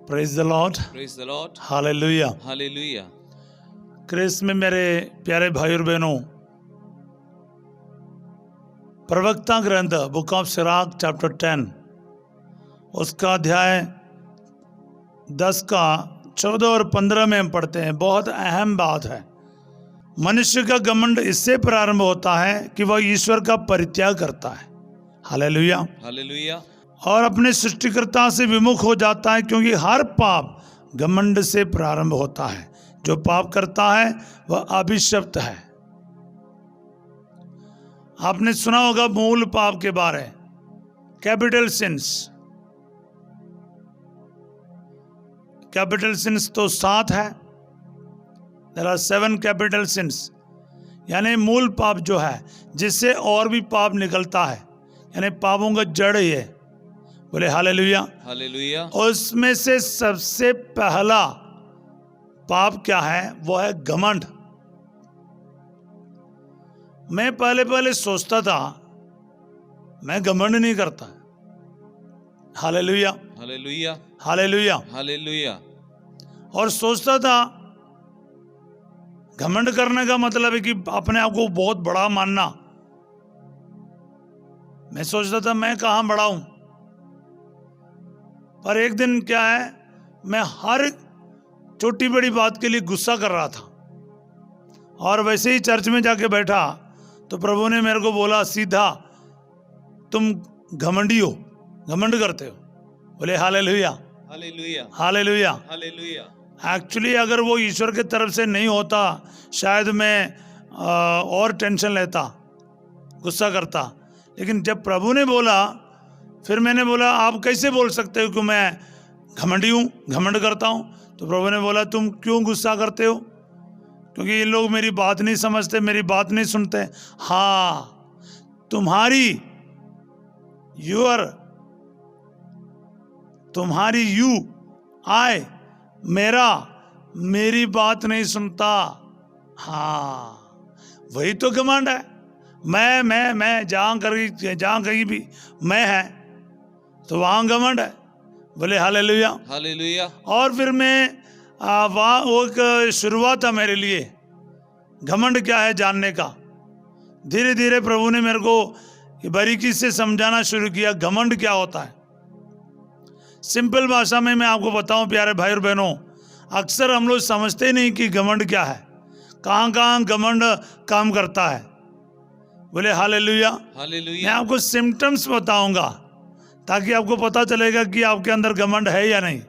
Praise the Lord, Praise the Lord. Hallelujah. Hallelujah. Chris में मेरे प्यारे भाई और बहनों, प्रवक्ता ग्रंथ बुक ऑफ सिराक चैप्टर 10 उसका अध्याय 10 का 14 और 15 में हम पढ़ते हैं। बहुत अहम बात है। मनुष्य का घमंड इससे प्रारंभ होता है कि वह ईश्वर का परित्याग करता है, हालेलुया, Hallelujah. और अपने सृष्टिकर्ता से विमुख हो जाता है, क्योंकि हर पाप घमंड से प्रारंभ होता है। जो पाप करता है वह अभिशप्त है। आपने सुना होगा मूल पाप के बारे, कैपिटल सिंस। कैपिटल सिंस तो 7 है। देयर आर 7 कैपिटल सिंस, यानी मूल पाप जो है जिससे और भी पाप निकलता है, यानी पापों का जड़ ही है। बोले हालेलुया। Hallelujah. उसमें से सबसे पहला पाप क्या है? वो है घमंड। मैं पहले सोचता था मैं घमंड नहीं करता। Hallelujah, Hallelujah. हालेलुया। Hallelujah. और सोचता था घमंड करने का मतलब है कि अपने आप को बहुत बड़ा मानना। मैं सोचता था मैं कहाँ बड़ा हूं। पर एक दिन क्या है, मैं हर छोटी बड़ी बात के लिए गुस्सा कर रहा था, और वैसे ही चर्च में जाके बैठा तो प्रभु ने मेरे को बोला सीधा, तुम घमंडी हो, घमंड करते हो। बोले hallelujah, Hallelujah. Hallelujah. Hallelujah. Actually अगर वो ईश्वर की तरफ से नहीं होता, शायद मैं और टेंशन लेता, गुस्सा करता। लेकिन जब प्रभु ने बोला, फिर मैंने बोला आप कैसे बोल सकते हो कि मैं घमंडी हूँ, घमंड करता हूँ? तो प्रभु ने बोला तुम क्यों गुस्सा करते हो? क्योंकि ये लोग मेरी बात नहीं समझते, मेरी बात नहीं सुनते। हाँ, तुम्हारी यू आए मेरा, मेरी बात नहीं सुनता। हाँ, वही तो घमंड है। मैं जहाँ कहीं भी मैं है तो वहाँ घमंड है। बोले हालेलुया। Hallelujah. और फिर मैं वहाँ वो एक शुरुआत था मेरे लिए घमंड क्या है जानने का। धीरे धीरे प्रभु ने मेरे को बारीकी से समझाना शुरू किया घमंड क्या होता है। सिंपल भाषा में मैं आपको बताऊं प्यारे भाई और बहनों, अक्सर हम लोग समझते नहीं कि घमंड क्या है, कहाँ कहाँ घमंड काम करता है। बोले हालेलुया। मैं Hallelujah. आपको सिम्टम्स बताऊंगा ताकि आपको पता चलेगा कि आपके अंदर घमंड है या नहीं।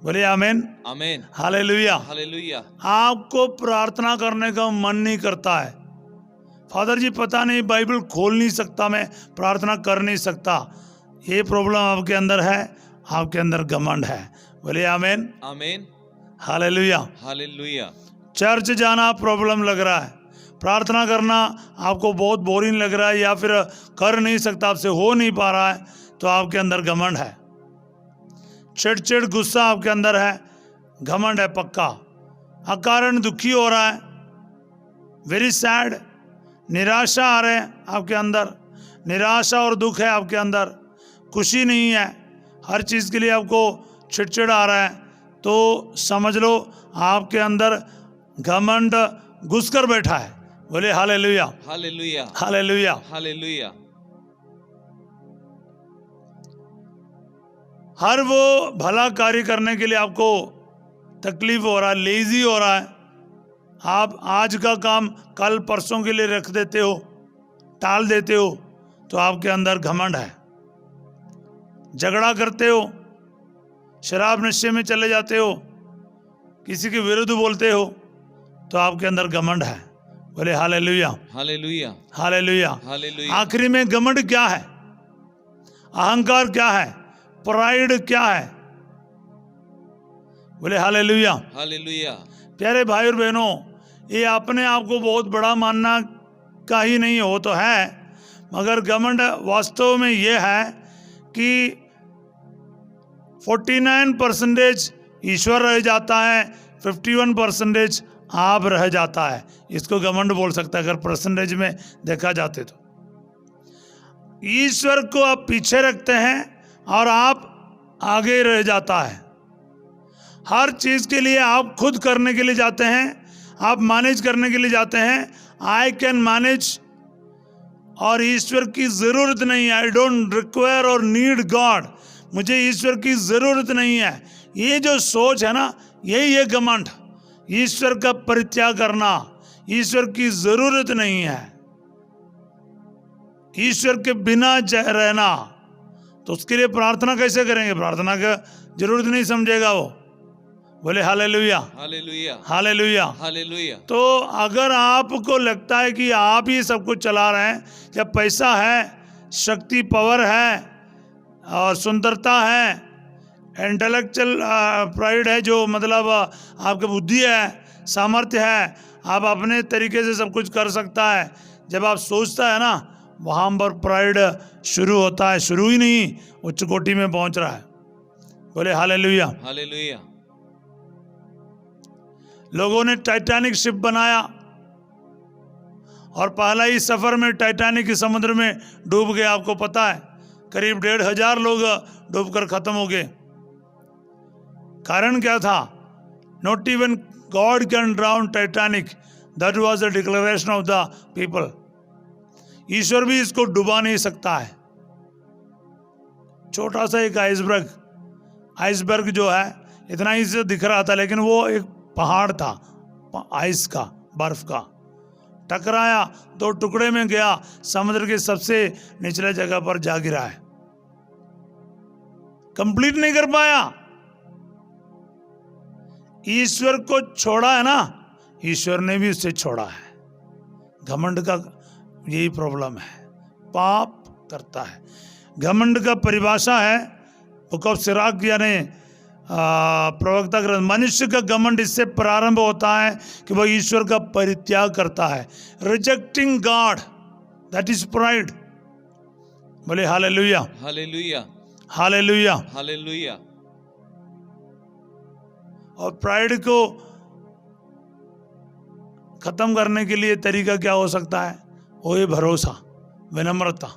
बोले आमीन, Amen. हालेलुया। Hallelujah. आपको प्रार्थना करने का मन नहीं करता है। फादर जी पता नहीं, बाइबल खोल नहीं सकता, मैं प्रार्थना कर नहीं सकता। ये प्रॉब्लम आपके अंदर है, आपके अंदर घमंड है। बोले आमीन, Amen. हालेलुया। Hallelujah. चर्च जाना प्रॉब्लम लग रहा है, प्रार्थना करना आपको बहुत बोरिंग लग रहा है, या फिर कर नहीं सकता, आपसे हो नहीं पा रहा है, तो आपके अंदर घमंड है। चिड़चिड़ गुस्सा आपके अंदर है, घमंड है पक्का। अकारण दुखी हो रहा है, वेरी सैड, निराशा आ रहे हैं आपके अंदर, निराशा और दुख है आपके अंदर, खुशी नहीं है, हर चीज़ के लिए आपको चिड़चिड़ आ रहा है, तो समझ लो आपके अंदर घमंड घुस कर बैठा है। बोले हालेलुया, Hallelujah. हालेलुया। Hallelujah. हर वो भला कार्य करने के लिए आपको तकलीफ हो रहा है, लेजी हो रहा है। आप आज का काम कल परसों के लिए रख देते हो, टाल देते हो, तो आपके अंदर घमंड है। झगड़ा करते हो, शराब नशे में चले जाते हो, किसी के विरुद्ध बोलते हो, तो आपके अंदर घमंड है। बोले हालेलुया, Hallelujah. हालेलुया। Hallelujah. आखिरी में घमंड क्या है, अहंकार क्या है, प्राइड क्या है? बोले हालेलुया। Hallelujah. प्यारे भाई और बहनों, ये अपने आप को बहुत बड़ा मानना का ही नहीं हो तो है, मगर घमंड वास्तव में ये है कि 49% ईश्वर रह जाता है, 51% आप रह जाता है। इसको घमंड बोल सकता है अगर परसेंटेज में देखा जाते तो। ईश्वर को आप पीछे रखते हैं और आप आगे रह जाता है। हर चीज के लिए आप खुद करने के लिए जाते हैं, आप मैनेज करने के लिए जाते हैं। आई कैन मैनेज, और ईश्वर की जरूरत नहीं है। आई डोंट रिक्वायर और नीड गॉड, मुझे ईश्वर की जरूरत नहीं है। ये जो सोच है ना, यही है घमंड। ईश्वर का परित्याग करना, ईश्वर की जरूरत नहीं है, ईश्वर के बिना रहना। तो उसके लिए प्रार्थना कैसे करेंगे? प्रार्थना का जरूरत नहीं समझेगा वो। बोले हालेलुया, हालेलुया, हालेलुया। हालेलुया। तो अगर आपको लगता है कि आप ही सब कुछ चला रहे हैं, जब पैसा है, शक्ति पावर है, और सुंदरता है, इंटेलेक्चुअल प्राइड है, जो मतलब आपकी बुद्धि है, सामर्थ्य है, आप अपने तरीके से सब कुछ कर सकता है, जब आप सोचता है ना, वहाँ पर प्राइड शुरू होता है। शुरू ही नहीं, उच्च कोटि में पहुंच रहा है। बोले हालेलुया, हालेलुया। लोगों ने टाइटैनिक शिप बनाया, और पहला ही सफर में टाइटैनिक समुद्र में डूब गया। आपको पता है, करीब 1,500 लोग डूबकर खत्म हो गए। कारण क्या था? Not even God can drown Titanic, that was the declaration of the people. ईश्वर भी इसको डुबा नहीं सकता है। छोटा सा एक आइसबर्ग जो है, इतना ही से दिख रहा था, लेकिन वो एक पहाड़ था, आइस का, बर्फ का। टकराया, 2 टुकड़े में गया, समुद्र के सबसे निचले जगह पर जा गिरा है। कंप्लीट नहीं कर पाया। ईश्वर को छोड़ा है ना, ईश्वर ने भी उससे छोड़ा है। घमंड का यही प्रॉब्लम है, पाप करता है। घमंड का परिभाषा है बुक ऑफ सिराक यानी प्रवक्ता ग्रंथ, मनुष्य का घमंड इससे प्रारंभ होता है कि वह ईश्वर का परित्याग करता है। Rejecting God, that is pride. बोले हालेलुया, हालेलुया, हालेलुया, हालेलुया। और प्राइड को खत्म करने के लिए तरीका क्या हो सकता है? वो ये भरोसा, विनम्रता।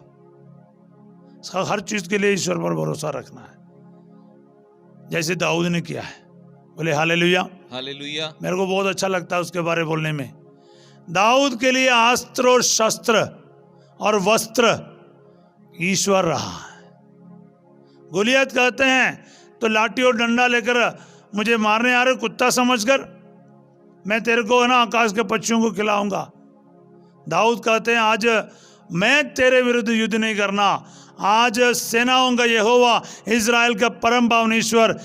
हर चीज के लिए ईश्वर पर भरोसा रखना है, जैसे दाऊद ने किया है। बोले हालेलुया, हालेलुया। मेरे को बहुत अच्छा लगता है उसके बारे बोलने में। दाऊद के लिए अस्त्र और शस्त्र और वस्त्र ईश्वर रहा है। गोलियत कहते हैं तो लाठी और डंडा लेकर मुझे मारने आ रहे कुत्ता समझकर, मैं तेरे को है ना आकाश के पक्षियों को खिलाऊंगा। दाऊद कहते हैं आज मैं तेरे विरुद्ध युद्ध नहीं करना, आज सेनाओं का यहोवा इज़राइल का परम पावन ईश्वर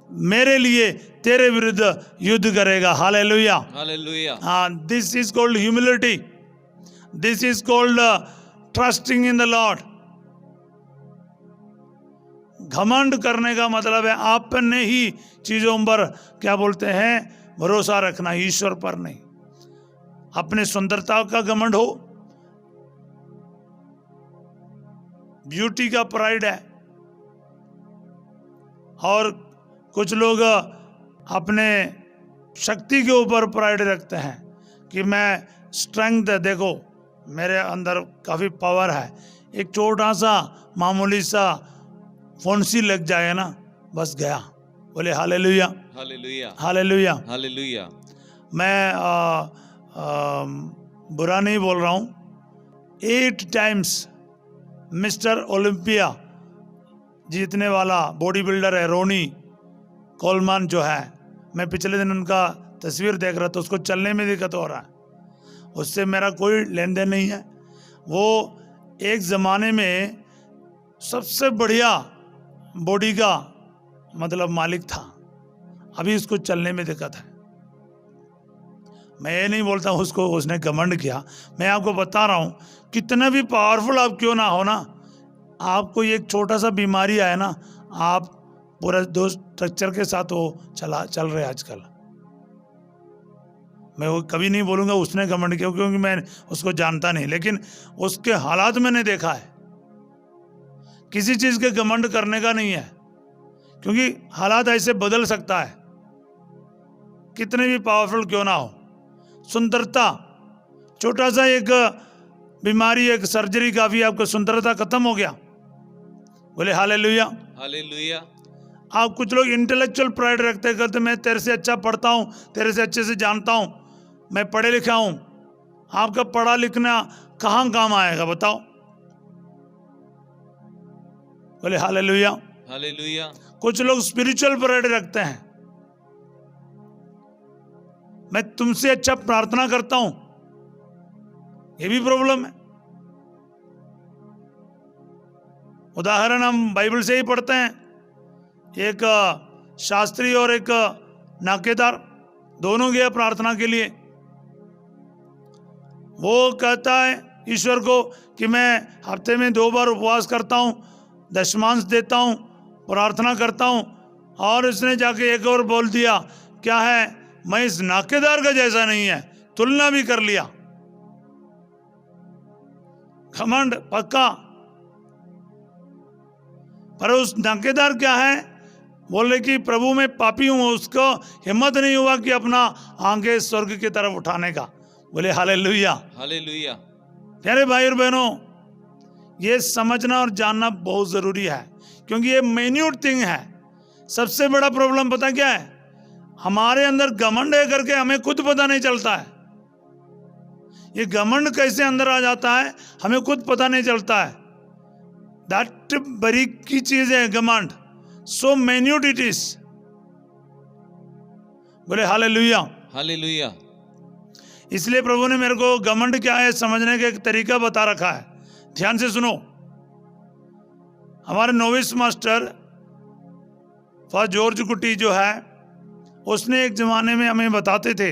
मेरे लिए तेरे विरुद्ध युद्ध करेगा। Hallelujah, hallelujah. हाँ, this is called humility, this is called trusting in the Lord. घमंड करने का मतलब है अपने ही चीजों पर क्या बोलते हैं, भरोसा रखना, ईश्वर पर नहीं। अपने सुंदरता का घमंड हो, ब्यूटी का प्राइड है, और कुछ लोग अपने शक्ति के ऊपर प्राइड रखते हैं कि मैं स्ट्रेंथ है, देखो मेरे अंदर काफ़ी पावर है। एक छोटा सा मामूली सा फुंसी लग जाए ना, बस गया। बोले हालेलुया, हालेलुया, हालेलुया। हालेलुया। मैं बुरा नहीं बोल रहा हूँ। 8 टाइम्स मिस्टर ओलंपिया जीतने वाला बॉडी बिल्डर है रोनी कोलमान जो है, मैं पिछले दिन उनका तस्वीर देख रहा था, उसको चलने में दिक्कत हो रहा है। उससे मेरा कोई लेन देन नहीं है। वो एक ज़माने में सबसे बढ़िया बॉडी का मतलब मालिक था, अभी उसको चलने में दिक्कत है। मैं ये नहीं बोलता उसको उसने घमंड किया, मैं आपको बता रहा हूँ कितना भी पावरफुल आप क्यों ना हो ना, आपको एक छोटा सा बीमारी आए ना, आप पूरा 2 स्ट्रक्चर के साथ वो चल रहे आजकल। मैं वो कभी नहीं बोलूँगा उसने घमंड किया, क्योंकि मैं उसको जानता नहीं, लेकिन उसके हालात मैंने देखा है। किसी चीज़ के घमंड करने का नहीं है, क्योंकि हालात ऐसे बदल सकता है, कितने भी पावरफुल क्यों ना हो। सुंदरता, छोटा सा एक बीमारी, एक सर्जरी काफी, आपको सुंदरता खत्म हो गया। बोले हालेलुया, हालेलुया। आप कुछ लोग इंटेलेक्चुअल प्राइड रखते करते, मैं तेरे से अच्छा पढ़ता हूँ, तेरे से अच्छे से जानता हूँ, मैं पढ़े लिखा हूँ। आपका पढ़ा लिखना कहाँ काम आएगा बताओ? बोले हालेलुया। हालेलुया। कुछ लोग स्पिरिचुअल प्राइड रखते हैं, मैं तुमसे अच्छा प्रार्थना करता हूं, ये भी प्रॉब्लम है। उदाहरण हम बाइबल से ही पढ़ते हैं, एक शास्त्री और एक नाकेदार दोनों गया प्रार्थना के लिए। वो कहता है ईश्वर को कि मैं हफ्ते में 2 बार उपवास करता हूं, दशमांश देता हूं, प्रार्थना करता हूं, और उसने जाके एक और बोल दिया, क्या है, मैं इस नाकेदार का जैसा नहीं है, तुलना भी कर लिया। घमंड पक्का। पर उस नाकेदार क्या है, बोले कि प्रभु मैं पापी हूं, उसको हिम्मत नहीं हुआ कि अपना आंखें स्वर्ग की तरफ उठाने का। बोले हालेलुया। हालेलुया। प्यारे भाई और बहनों, ये समझना और जानना बहुत जरूरी है, क्योंकि ये माइन्यूट थिंग है। सबसे बड़ा प्रॉब्लम पता क्या है, हमारे अंदर घमंड है करके हमें खुद पता नहीं चलता है। ये घमंड कैसे अंदर आ जाता है हमें खुद पता नहीं चलता है। दैट बारीक की चीज है घमंड, सो माइन्यूट इट इज। बोले हालेलुया। हालेलुया। इसलिए प्रभु ने मेरे को घमंड क्या है समझने का एक तरीका बता रखा है। ध्यान से सुनो। हमारे नोविस मास्टर फादर जॉर्ज कुटी जो है, उसने एक जमाने में हमें बताते थे,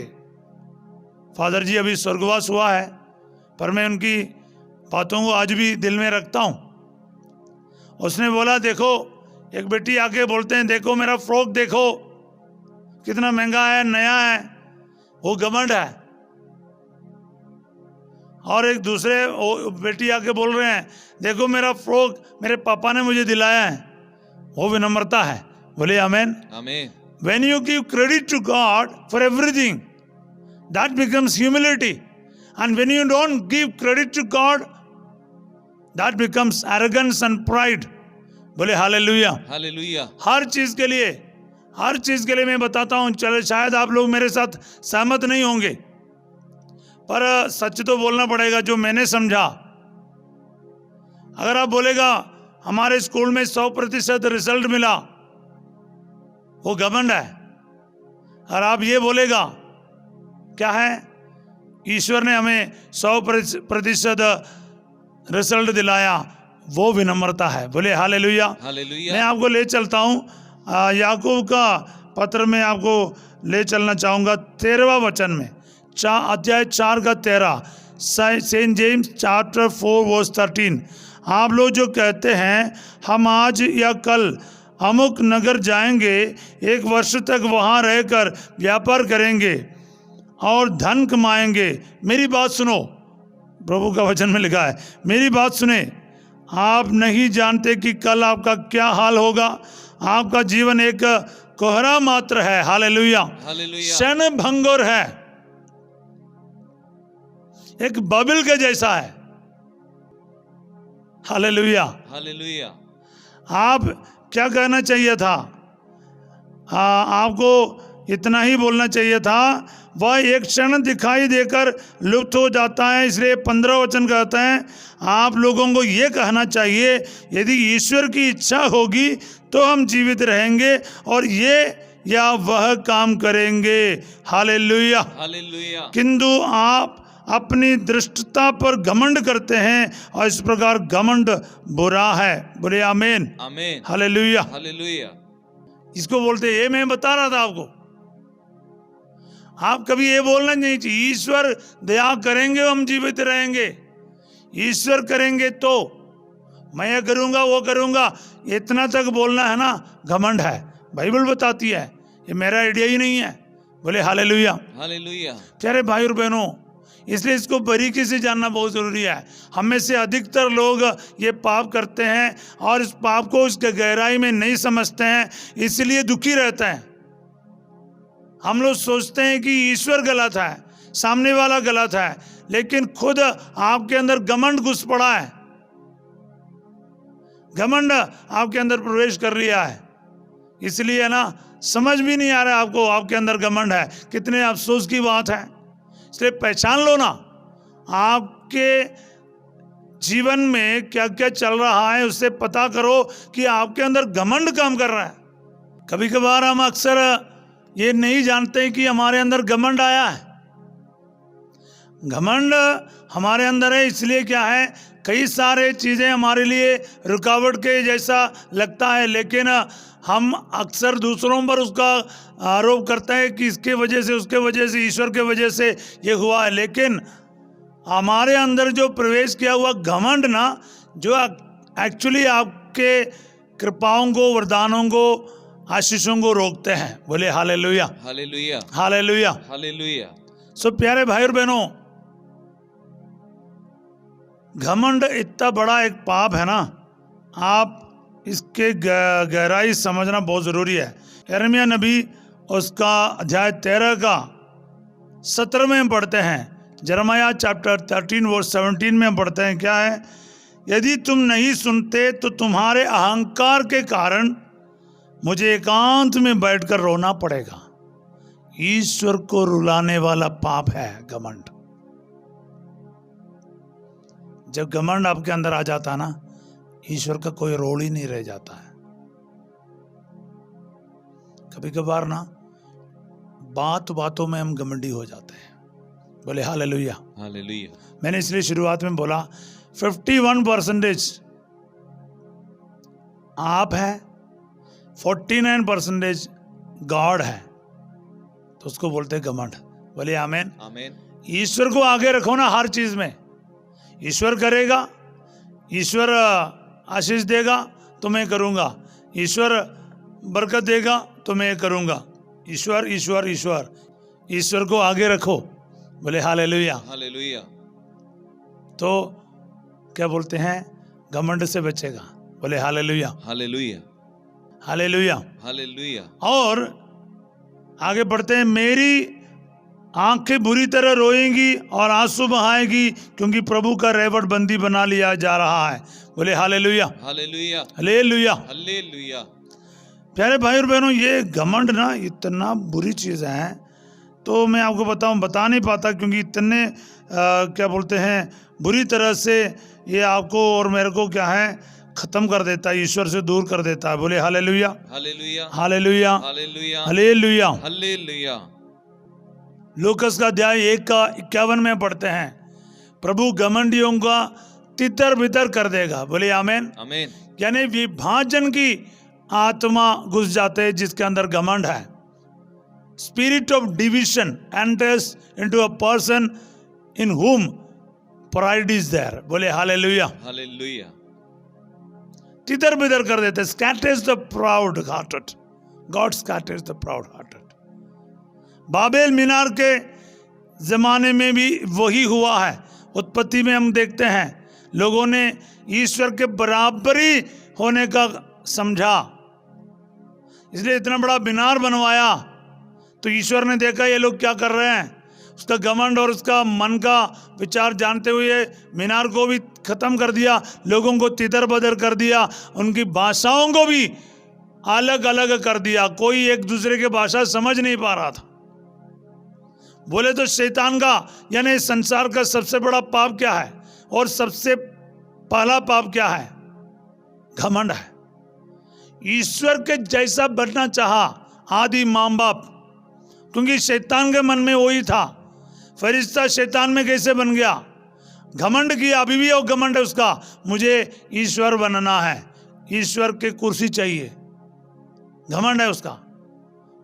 फादर जी अभी स्वर्गवास हुआ है, पर मैं उनकी बातों को आज भी दिल में रखता हूं। उसने बोला, देखो एक बेटी आके बोलते हैं, देखो मेरा फ्रॉक देखो कितना महंगा है, नया है, वो घमंड है। और एक दूसरे बेटी आके बोल रहे हैं, देखो मेरा फ्रॉक मेरे पापा ने मुझे दिलाया है, वो विनम्रता है। बोले आमेन। आमीन। When you give credit to God for everything, that becomes humility. And when you don't give credit to God, that becomes arrogance and pride. बोले हालेलुया। हालेलुया। हर चीज के लिए मैं बताता हूं, चले शायद आप लोग मेरे साथ सहमत नहीं होंगे, पर सच तो बोलना पड़ेगा जो मैंने समझा। अगर आप बोलेगा हमारे स्कूल में 100% रिजल्ट मिला, वो घमंड है। और आप ये बोलेगा क्या है, ईश्वर ने हमें 100% रिजल्ट दिलाया, वो विनम्रता है। बोले हालेलुया। हालेलुया। मैं आपको ले चलता हूँ याकूब का पत्र में, आपको ले चलना चाहूँगा 13वां वचन में, अध्याय 4 का 13, सेंट जेम्स चैप्टर 4 वर्स 13। आप लोग जो कहते हैं हम आज या कल अमुक नगर जाएंगे, 1 वर्ष तक वहाँ रहकर व्यापार करेंगे और धन कमाएंगे, मेरी बात सुनो। प्रभु का वचन में लिखा है, मेरी बात सुने। आप नहीं जानते कि कल आपका क्या हाल होगा। आपका जीवन एक कोहरा मात्र है। हालेलुया। हालेलुया। क्षण भंगुर है, एक बबल के जैसा है। हालेलुया। हालेलुया। आप क्या कहना चाहिए था, आपको इतना ही बोलना चाहिए था, वह एक क्षण दिखाई देकर लुप्त हो जाता है। इसलिए 15 वचन कहते हैं, आप लोगों को यह कहना चाहिए, यदि ईश्वर की इच्छा होगी तो हम जीवित रहेंगे और ये या वह काम करेंगे। हालेलुया। हालेलुया। किंतु आप अपनी दृष्टता पर घमंड करते हैं और इस प्रकार घमंड बुरा है। बोले आमीन। आमीन। हालेलुया। हालेलुया। इसको बोलते, ये मैं बता रहा था आपको। आप कभी ये बोलना नहीं चाहिए, ईश्वर दया करेंगे हम जीवित रहेंगे, ईश्वर करेंगे तो मैं ये करूंगा वो करूंगा, इतना तक बोलना है ना, घमंड है। बाइबल बताती है, ये मेरा आइडिया ही नहीं है। बोले हालेलुया। हालेलुया। प्यारे भाई और बहनों, इसलिए इसको बारीकी से जानना बहुत ज़रूरी है। हम में से अधिकतर लोग ये पाप करते हैं और इस पाप को उसके गहराई में नहीं समझते हैं, इसलिए दुखी रहते हैं। हम लोग सोचते हैं कि ईश्वर गलत है, सामने वाला गलत है, लेकिन खुद आपके अंदर घमंड घुस पड़ा है, घमंड आपके अंदर प्रवेश कर लिया है। इसलिए ना समझ भी नहीं आ रहा आपको, आपके अंदर घमंड है। कितने अफसोस की बात है। इसलिए पहचान लो ना आपके जीवन में क्या क्या चल रहा है, उससे पता करो कि आपके अंदर घमंड काम कर रहा है। कभी कभार हम अक्सर ये नहीं जानते कि हमारे अंदर घमंड आया है। घमंड हमारे अंदर है, इसलिए क्या है, कई सारे चीज़ें हमारे लिए रुकावट के जैसा लगता है, लेकिन हम अक्सर दूसरों पर उसका आरोप करते हैं कि इसके वजह से, उसके वजह से, ईश्वर के वजह से ये हुआ है। लेकिन हमारे अंदर जो प्रवेश किया हुआ घमंड ना, जो एक्चुअली आपके कृपाओं को, वरदानों को, आशीषों को रोकते हैं। बोले हालेलुया, हालेलुया, हालेलुया। हालेलुया। सो प्यारे भाई और बहनों, घमंड इतना बड़ा एक पाप है ना, आप इसके गहराई समझना बहुत ज़रूरी है। यिर्मयाह नबी उसका अध्याय 13 का 17 में पढ़ते हैं। यिर्मयाह चैप्टर 13 वर्स 17 में पढ़ते हैं, क्या है, यदि तुम नहीं सुनते तो तुम्हारे अहंकार के कारण मुझे एकांत में बैठकर रोना पड़ेगा। ईश्वर को रुलाने वाला पाप है घमंड। जब घमंड आपके अंदर आ जाता है ना, ईश्वर का कोई रोल ही नहीं रह जाता है। कभी कभार ना बातों में हम घमंडी हो जाते हैं। बोले हालेलुया, हालेलुया। मैंने इसलिए शुरुआत में बोला 51% आप है, 49% गॉड है, तो उसको बोलते हैं घमंड। बोले आमीन, आमीन। ईश्वर को आगे रखो ना हर चीज में। ईश्वर करेगा, ईश्वर आशीष देगा तो मैं करूंगा, ईश्वर बरकत देगा तो मैं करूंगा। ईश्वर ईश्वर ईश्वर, ईश्वर को आगे रखो। बोले हालेलुया, हालेलुया। तो क्या बोलते हैं, घमंड से बचेगा। बोले हालेलुया, हालेलुया, हालेलुया। हालेलुया। और आगे बढ़ते हैं, मेरी आंखें बुरी तरह रोएंगी और आंसू बहाएगी, क्योंकि प्रभु का रेवट बंदी बना लिया जा रहा है। बोले हालेलुया, हालेलुया, हालेलुया। हालेलुया। प्यारे भाई और बहनों, ये घमंड ना इतना बुरी चीज़ है, तो मैं आपको बता नहीं पाता, क्योंकि इतने क्या बोलते हैं, बुरी तरह से ये आपको और मेरे को क्या है, ख़त्म कर देता है, ईश्वर से दूर कर देता है। बोले hallelujah, hallelujah, hallelujah, hallelujah, hallelujah. Hallelujah. लूकस का अध्याय 1 का 51 में पढ़ते हैं, प्रभु घमंडियों का तितर बितर कर देगा। बोले आमीन, आमीन। यानी विभाजन की आत्मा घुस जाते हैं जिसके अंदर घमंड है। Spirit of division enters into a person in whom pride is there. बोले हालेलुया, हालेलुया। तितर बितर कर देते, scatters the proud hearted, God scatters the proud hearted. Babel मीनार के जमाने में भी वही हुआ है। उत्पत्ति में हम देखते हैं, लोगों ने ईश्वर के बराबरी होने का समझा, इसलिए इतना बड़ा मीनार बनवाया। तो ईश्वर ने देखा ये लोग क्या कर रहे हैं, उसका घमंड और उसका मन का विचार जानते हुए मीनार को भी खत्म कर दिया, लोगों को तितर बदर कर दिया, उनकी भाषाओं को भी अलग अलग कर दिया। कोई एक दूसरे की भाषा समझ नहीं पा रहा था। बोले तो शैतान का यानी संसार का सबसे बड़ा पाप क्या है, और सबसे पहला पाप क्या है, घमंड है। ईश्वर के जैसा बनना चाहा आदि माँ बाप, क्योंकि शैतान के मन में वही था। फरिश्ता शैतान में कैसे बन गया, घमंड किया। अभी भी वो घमंड है उसका, मुझे ईश्वर बनना है, ईश्वर के कुर्सी चाहिए, घमंड है उसका।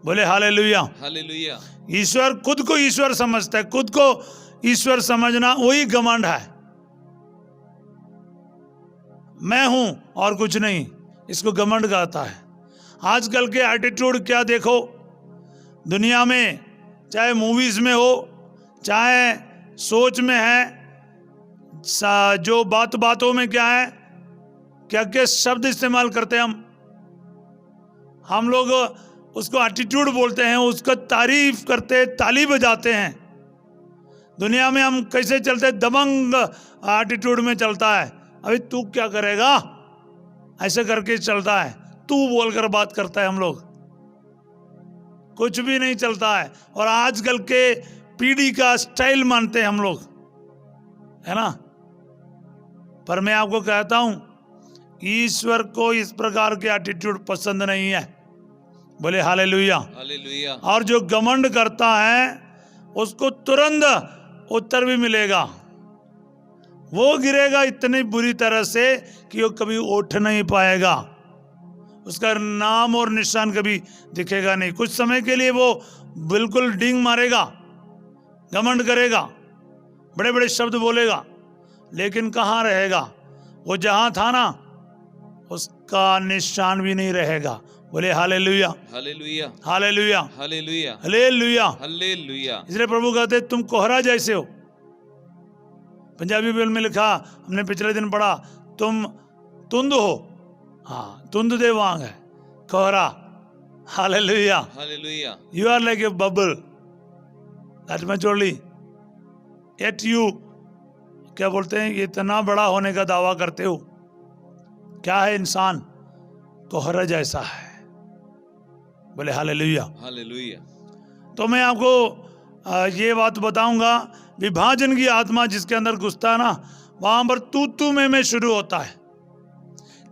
बोले हालेलुया, हालेलुया। ईश्वर खुद को ईश्वर समझता है, खुद को ईश्वर समझना वही घमंड है। मैं हूं और कुछ नहीं, इसको घमंड कहता है। आजकल के एटीट्यूड क्या देखो दुनिया में, चाहे मूवीज में हो, चाहे सोच में है, जो बातों में क्या है, क्या क्या शब्द इस्तेमाल करते हैं हम लोग उसको एटीट्यूड बोलते हैं, उसका तारीफ करते, ताली बजाते हैं। दुनिया में हम कैसे चलते, दबंग एटीट्यूड में चलता है। अभी तू क्या करेगा, ऐसे करके चलता है, तू बोलकर बात करता है हम लोग। कुछ भी नहीं चलता है। और आजकल के पीढ़ी का स्टाइल मानते हैं हम लोग, है ना। पर मैं आपको कहता हूं, ईश्वर को इस प्रकार के एटीट्यूड पसंद नहीं है। बोले हालेलुया। हालेलुया। और जो घमंड करता है उसको तुरंत उत्तर भी मिलेगा। वो गिरेगा इतनी बुरी तरह से कि वो कभी उठ नहीं पाएगा, उसका नाम और निशान कभी दिखेगा नहीं। कुछ समय के लिए वो बिल्कुल डिंग मारेगा, घमंड करेगा, बड़े बड़े शब्द बोलेगा, लेकिन कहाँ रहेगा? वो जहां था ना उसका निशान भी नहीं रहेगा। बोले hallelujah. Hallelujah. Hallelujah. Hallelujah. Hallelujah. Hallelujah. इसलिए प्रभु कहते तुम कोहरा जैसे हो। पंजाबी बिल में लिखा, हमने पिछले दिन पढ़ा, तुम तुंद हो। हाँ, तुंद दे वांग है कोहरा। Hallelujah. Hallelujah. You are like a bubble that maturely at you, क्या बोलते हैं, ये इतना बड़ा होने का दावा करते हो। क्या है इंसान? कोहरा जैसा है। बोले हालेलुया। हालेलुया। तो मैं आपको ये बात बताऊंगा, विभाजन की आत्मा जिसके अंदर घुसता है ना, वहां पर तू में शुरू होता है।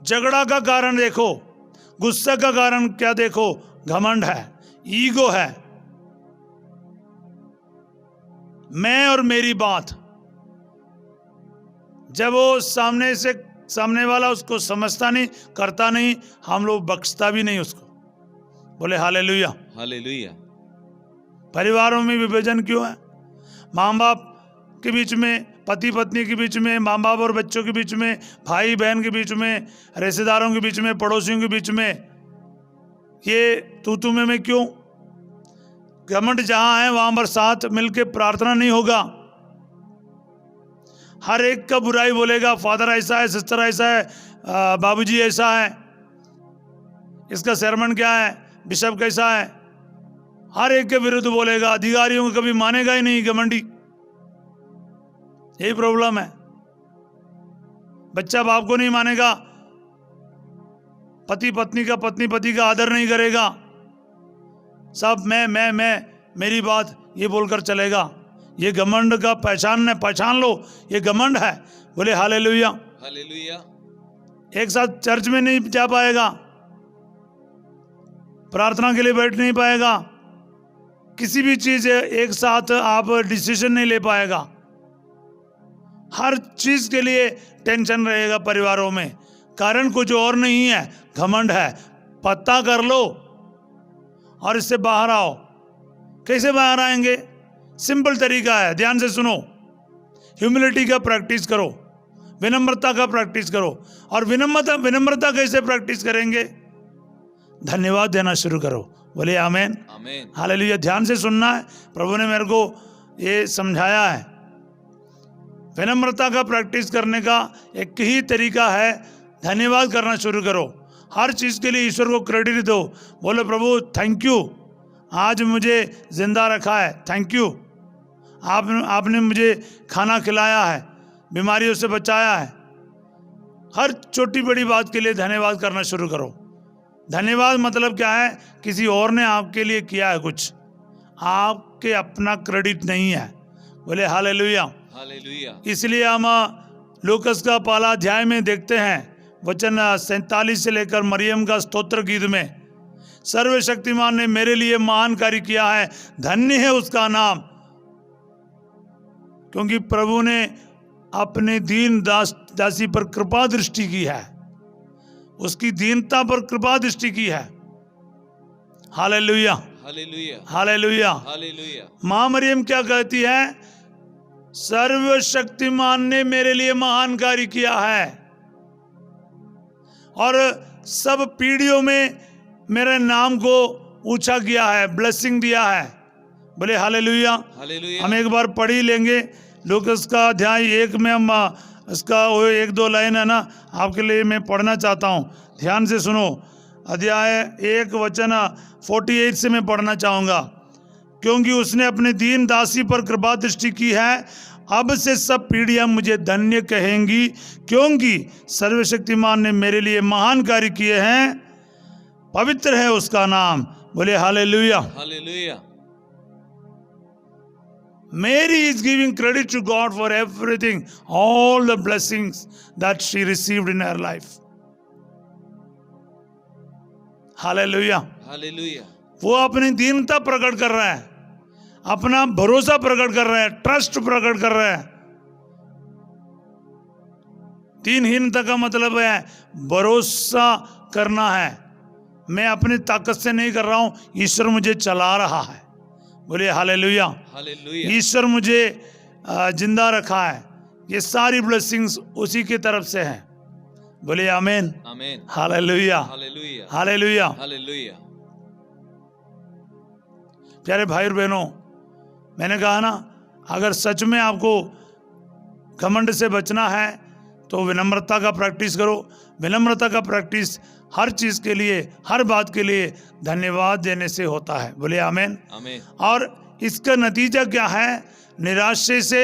झगड़ा का कारण देखो, गुस्से का कारण क्या देखो? घमंड है, ईगो है, मैं और मेरी बात। जब वो सामने वाला उसको समझता नहीं, करता नहीं, हम लोग बख्शता भी नहीं उसको। बोले हालेलुया। हालेलुया। परिवारों में विभाजन क्यों है? माँ बाप के बीच में, पति पत्नी के बीच में, माँ बाप और बच्चों के बीच में, भाई बहन के बीच में, रिश्तेदारों के बीच में, पड़ोसियों के बीच में, ये तू में क्यों? घमंड जहां है वहां पर साथ मिलके प्रार्थना नहीं होगा। हर एक का बुराई बोलेगा, फादर ऐसा है, सिस्टर ऐसा है, बाबूजी ऐसा है, इसका सरमन क्या है, बिशप कैसा है, हर एक के विरुद्ध बोलेगा। अधिकारियों को कभी मानेगा ही नहीं, घमंडी। यही प्रॉब्लम है। बच्चा बाप को नहीं मानेगा, पति पत्नी का, पत्नी पति का आदर नहीं करेगा, सब मैं मेरी बात ये बोलकर चलेगा। ये घमंड का पहचान लो, ये घमंड है। बोले हालेलुया। हालेलुया। एक साथ चर्च में नहीं जा पाएगा, प्रार्थना के लिए बैठ नहीं पाएगा, किसी भी चीज एक साथ आप डिसीजन नहीं ले पाएगा। हर चीज के लिए टेंशन रहेगा परिवारों में। कारण कुछ और नहीं है, घमंड है। पता कर लो और इससे बाहर आओ। कैसे बाहर आएंगे? सिंपल तरीका है, ध्यान से सुनो। ह्यूमिलिटी का प्रैक्टिस करो, विनम्रता का प्रैक्टिस करो। और विनम्रता कैसे प्रैक्टिस करेंगे? धन्यवाद देना शुरू करो। बोले आमेन। आमेन। हालेलुया। ध्यान से सुनना है, प्रभु ने मेरे को ये समझाया है। विनम्रता का प्रैक्टिस करने का एक ही तरीका है, धन्यवाद करना शुरू करो। हर चीज़ के लिए ईश्वर को क्रेडिट दो। बोले प्रभु थैंक यू, आज मुझे जिंदा रखा है, थैंक यू। आपने मुझे खाना खिलाया है, बीमारियों से बचाया है। हर छोटी बड़ी बात के लिए धन्यवाद करना शुरू करो। धन्यवाद मतलब क्या है? किसी और ने आपके लिए किया है कुछ, आपके अपना क्रेडिट नहीं है। बोले हालेलुया। हालेलुया। इसलिए हम लूकस का पहला अध्याय में देखते हैं, वचन 47 से लेकर मरियम का स्तोत्र गीत में, सर्वशक्तिमान ने मेरे लिए महान कार्य किया है, धन्य है उसका नाम। क्योंकि प्रभु ने अपने दीन दासी पर कृपा दृष्टि की है, उसकी दीनता पर कृपा दृष्टि की है। हालेलुया। हालेलुया। हालेलुया। हालेलुया। मां मरियम क्या कहती है? सर्वशक्तिमान ने मेरे लिए महान कार्य किया है और सब पीढ़ियों में मेरे नाम को ऊंचा किया है, ब्लेसिंग दिया है। बोले हालेलुया। हालेलुया। हम एक बार पढ़ ही लेंगे लूकस का अध्याय 1 में। हम इसका 1-2 लाइन है ना, आपके लिए मैं पढ़ना चाहता हूँ, ध्यान से सुनो। अध्याय 1 वचन 48 से मैं पढ़ना चाहूँगा। क्योंकि उसने अपने दीन दासी पर कृपा दृष्टि की है, अब से सब पीढ़ियां मुझे धन्य कहेंगी, क्योंकि सर्वशक्तिमान ने मेरे लिए महान कार्य किए हैं, पवित्र है उसका नाम। बोले hallelujah. Hallelujah. Mary is giving credit to God for everything, all the blessings that she received in her life. Hallelujah. Hallelujah. वो अपनी दीनता प्रकट कर रहा है, अपना भरोसा प्रकट कर रहा है, ट्रस्ट प्रकट कर रहा है। दीनहीनता का मतलब है भरोसा करना है। मैं अपनी ताकत से नहीं कर रहा हूं, ईश्वर मुझे चला रहा है। बोलिए हालेलुया। Hallelujah. ईश्वर मुझे जिंदा रखा है। ये सारी ब्लेसिंग्स उसी की तरफ से हैं। बोलिए आमीन। Amen. Hallelujah, Hallelujah. Hallelujah. Hallelujah. प्यारे भाई और बहनों, मैंने कहा ना, अगर सच में आपको घमंड से बचना है तो विनम्रता का प्रैक्टिस करो। विनम्रता का प्रैक्टिस हर चीज़ के लिए, हर बात के लिए धन्यवाद देने से होता है। बोले आमीन। Amen. और इसका नतीजा क्या है? निराशे से,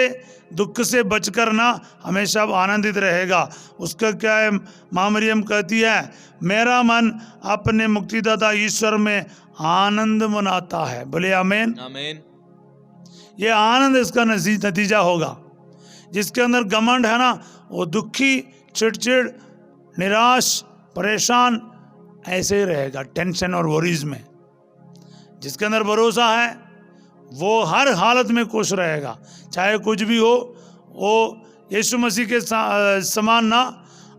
दुख से बचकर ना हमेशा आनंदित रहेगा। उसका क्या है? माँ मरियम कहती है, मेरा मन अपने मुक्तिदाता ईश्वर में आनंद मनाता है। बोले आमीन। Amen. ये आनंद इसका नतीजा होगा। जिसके अंदर घमंड है ना, वो दुखी, चिड़चिड़, निराश, परेशान ऐसे ही रहेगा, टेंशन और वरीज में। जिसके अंदर भरोसा है वो हर हालत में खुश रहेगा, चाहे कुछ भी हो। वो यीशु मसीह के समान ना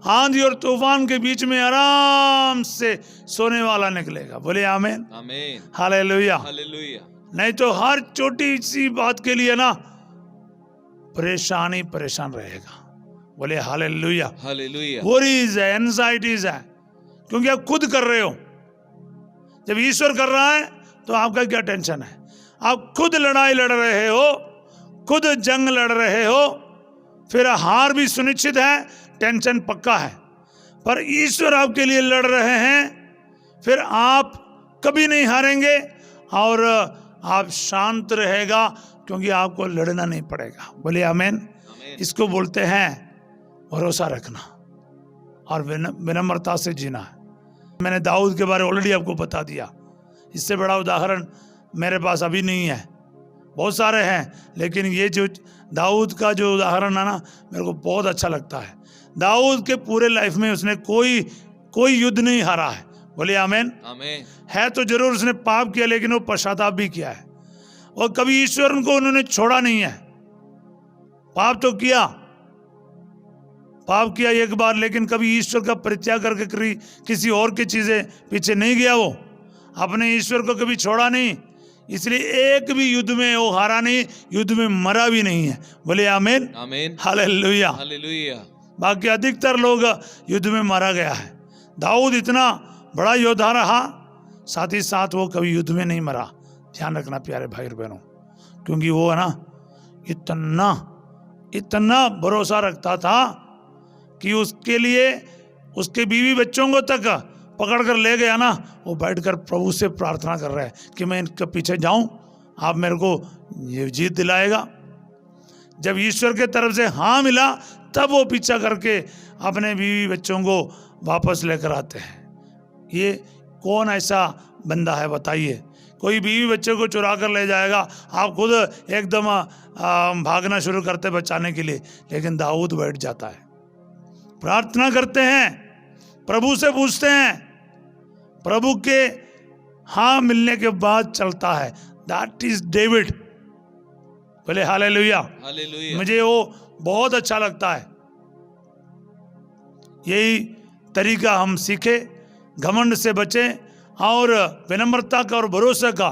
आंधी और तूफान के बीच में आराम से सोने वाला निकलेगा। बोले आमीन। Amen. हालेलुया। Hallelujah. नहीं तो हर छोटी सी बात के लिए ना परेशान रहेगा। बोले हालेलुया। Hallelujah. वरीज है, एंजाइटीज है, क्योंकि आप खुद कर रहे हो। जब ईश्वर कर रहा है तो आपका क्या टेंशन है? आप खुद लड़ाई लड़ रहे हो, खुद जंग लड़ रहे हो, फिर हार भी सुनिश्चित है, टेंशन पक्का है। पर ईश्वर आपके लिए लड़ रहे हैं, फिर आप कभी नहीं हारेंगे और आप शांत रहेगा, क्योंकि आपको लड़ना नहीं पड़ेगा। बोलिए आमीन। Amen. इसको बोलते हैं भरोसा रखना और विनम्रता से जीना है। मैंने दाऊद के बारे ऑलरेडी आपको बता दिया। इससे बड़ा उदाहरण मेरे पास अभी नहीं है, बहुत सारे हैं, लेकिन ये जो दाऊद का जो उदाहरण है ना, मेरे को बहुत अच्छा लगता है। दाऊद के पूरे लाइफ में उसने कोई युद्ध नहीं हारा है। बोलिए आमीन। Amen. है तो जरूर उसने पाप किया, लेकिन वो पश्चाताप भी किया है, और कभी ईश्वर को उन्होंने छोड़ा नहीं है। पाप तो किया, पाप किया एक बार, लेकिन कभी ईश्वर का परित्याग करके किसी और की चीजें पीछे नहीं गया। वो अपने ईश्वर को कभी छोड़ा नहीं, इसलिए एक भी युद्ध में वो हारा नहीं, युद्ध में मरा भी नहीं है। बोले आमीन। Amen. हालेलुया। Hallelujah. बाकी अधिकतर लोग युद्ध में मारा गया है। दाऊद इतना बड़ा योद्धा रहा, साथ ही साथ वो कभी युद्ध में नहीं मरा। ध्यान रखना प्यारे भाई और बहनों, क्योंकि वो है ना इतना भरोसा रखता था कि उसके लिए उसके बीवी बच्चों को तक पकड़ कर ले गया ना, वो बैठकर प्रभु से प्रार्थना कर रहा है कि मैं इनके पीछे जाऊं, आप मेरे को ये जीत दिलाएगा। जब ईश्वर के तरफ से हाँ मिला, तब वो पीछा करके अपने बीवी बच्चों को वापस लेकर आते हैं। ये कौन ऐसा बंदा है बताइए? कोई बीवी बच्चे को चुरा कर ले जाएगा, आप खुद एकदम भागना शुरू करते बचाने के लिए, लेकिन दाऊद बैठ जाता है, प्रार्थना करते हैं, प्रभु से पूछते हैं, प्रभु के हाँ मिलने के बाद चलता है। That is David. बोले हालेलुया। Hallelujah. मुझे वो बहुत अच्छा लगता है। यही तरीका हम सीखे, घमंड से बचें और विनम्रता का और भरोसे का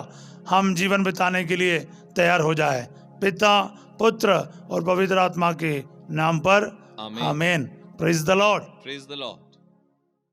हम जीवन बिताने के लिए तैयार हो जाए। पिता, पुत्र और पवित्र आत्मा के नाम पर Amen. आमीन। Praise the Lord. Praise the Lord.